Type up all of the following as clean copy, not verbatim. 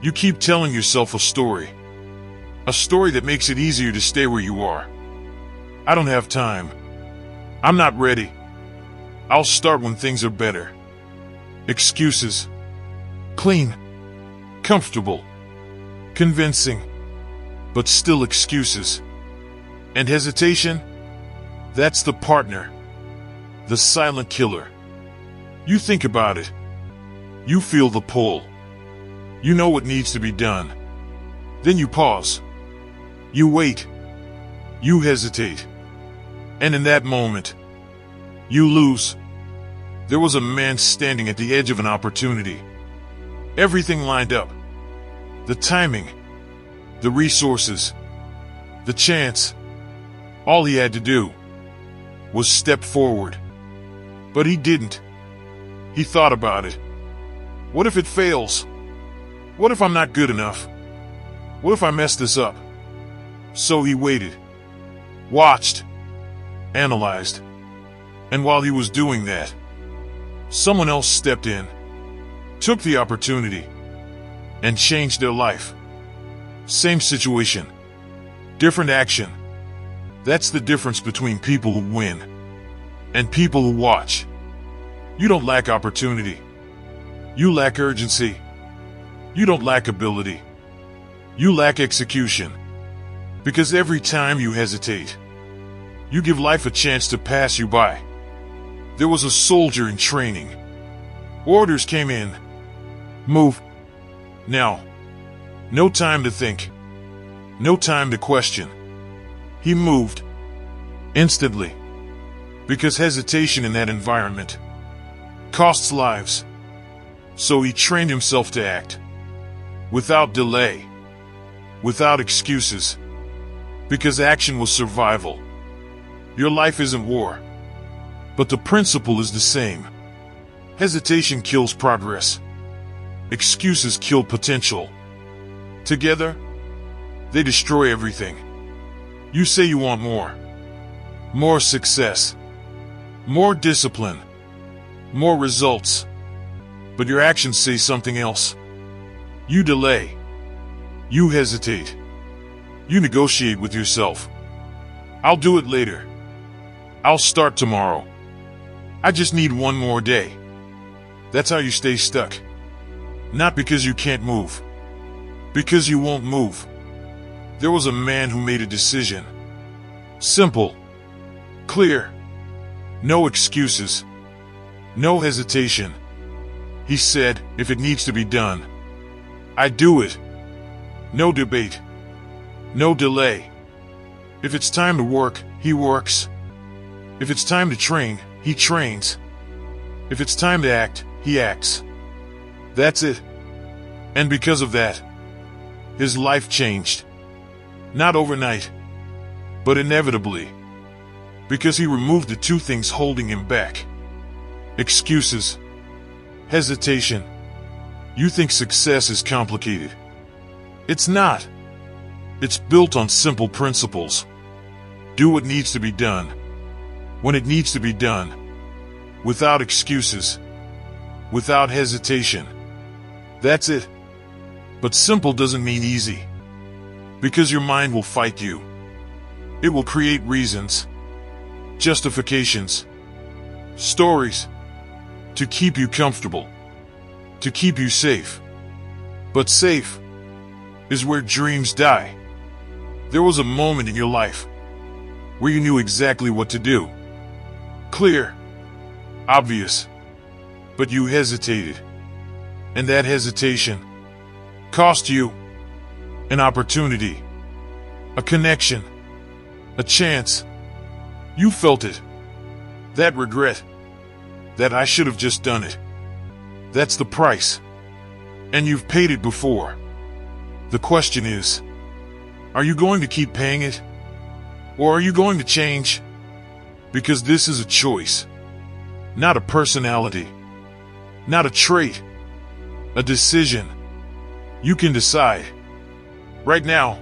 You keep telling yourself a story that makes it easier to stay where you are. I don't have time. I'm not ready. I'll start when things are better. Excuses. Clean. Comfortable. Convincing. But still excuses. And hesitation? That's the partner. The silent killer. You think about it. You feel the pull. You know what needs to be done. Then you pause. You wait. You hesitate. And in that moment, you lose. There was a man standing at the edge of an opportunity. Everything lined up. The timing. The resources. The chance. All he had to do was step forward. But he didn't. He thought about it. What if it fails? What if I'm not good enough? What if I mess this up? So he waited, watched, analyzed. And while he was doing that, someone else stepped in, took the opportunity, and changed their life. Same situation, different action. That's the difference between people who win and people who watch. You don't lack opportunity. You lack urgency. You don't lack ability. You lack execution. Because every time you hesitate, you give life a chance to pass you by. There was a soldier in training. Orders came in. Move. Now. No time to think. No time to question. He moved. Instantly. Because hesitation in that environment costs lives. So he trained himself to act. Without delay. Without excuses. Because action was survival. Your life isn't war. But the principle is the same. Hesitation kills progress. Excuses kill potential. Together, they destroy everything. You say you want more. More success. More discipline. More results. But your actions say something else. You delay. You hesitate. You negotiate with yourself. I'll do it later. I'll start tomorrow. I just need one more day. That's how you stay stuck. Not because you can't move. Because you won't move. There was a man who made a decision. Simple. Clear. No excuses. No hesitation. He said, if it needs to be done, I do it. No debate. No delay. If it's time to work, he works. If it's time to train, he trains. If it's time to act, he acts. That's it. And because of that, his life changed. Not overnight, but inevitably. Because he removed the two things holding him back. Excuses. Hesitation. You think success is complicated. It's not. It's built on simple principles. Do what needs to be done. When it needs to be done. Without excuses. Without hesitation. That's it. But simple doesn't mean easy. Because your mind will fight you. It will create reasons. Justifications. Stories. To keep you comfortable. To keep you safe. But safe is where dreams die. There was a moment in your life where you knew exactly what to do. Clear. Obvious. But you hesitated. And that hesitation cost you an opportunity, a connection, a chance. You felt it. That regret. That I should have just done it. That's the price. And you've paid it before. The question is, are you going to keep paying it? Or are you going to change? Because this is a choice. Not a personality. Not a trait. A decision. You can decide. Right now.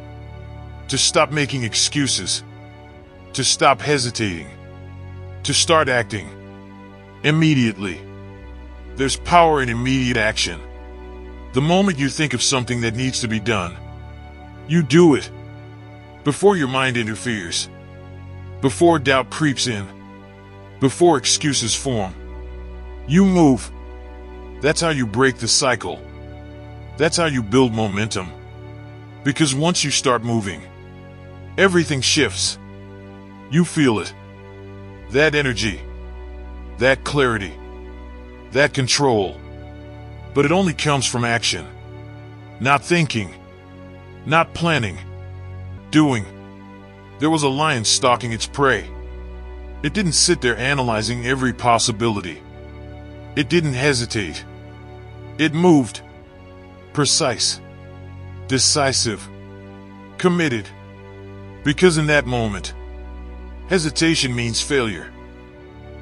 To stop making excuses. To stop hesitating. To start acting. Immediately. There's power in immediate action. The moment you think of something that needs to be done, you do it. Before your mind interferes. Before doubt creeps in. Before excuses form. You move. That's how you break the cycle. That's how you build momentum. Because once you start moving, everything shifts. You feel it. That energy. That clarity. That control. But it only comes from action. Not thinking. Not planning. Doing. There was a lion stalking its prey. It didn't sit there analyzing every possibility. It didn't hesitate. It moved. Precise. Decisive. Committed. Because in that moment, hesitation means failure.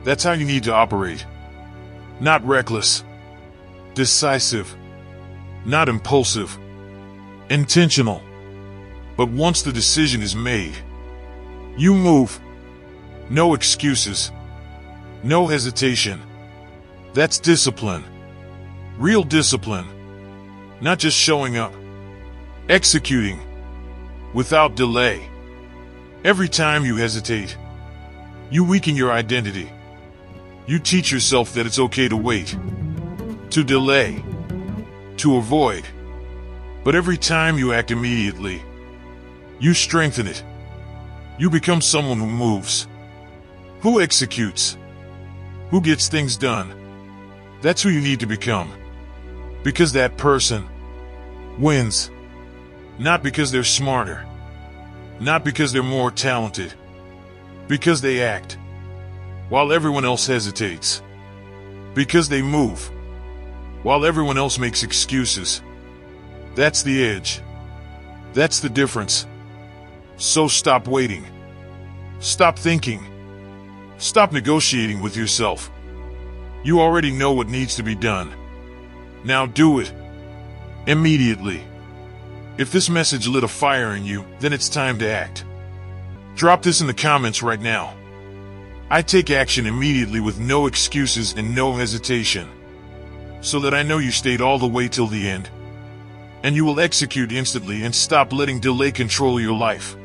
That's how you need to operate. Not reckless. Decisive. Not impulsive. Intentional. But once the decision is made, you move. No excuses. No hesitation. That's discipline. Real discipline. Not just showing up. Executing. Without delay. Every time you hesitate, you weaken your identity. You teach yourself that it's okay to wait. To delay. To avoid. But every time you act immediately, you strengthen it. You become someone who moves. Who executes. Who gets things done. That's who you need to become. Because that person wins. Not because they're smarter. Not because they're more talented. Because they act while everyone else hesitates. Because they move while everyone else makes excuses. That's the edge. That's the difference. So stop waiting. Stop thinking. Stop negotiating with yourself. You already know what needs to be done. Now do it. Immediately. If this message lit a fire in you, then it's time to act. Drop this in the comments right now. I take action immediately with no excuses and no hesitation. So that I know you stayed all the way till the end. And you will execute instantly and stop letting delay control your life.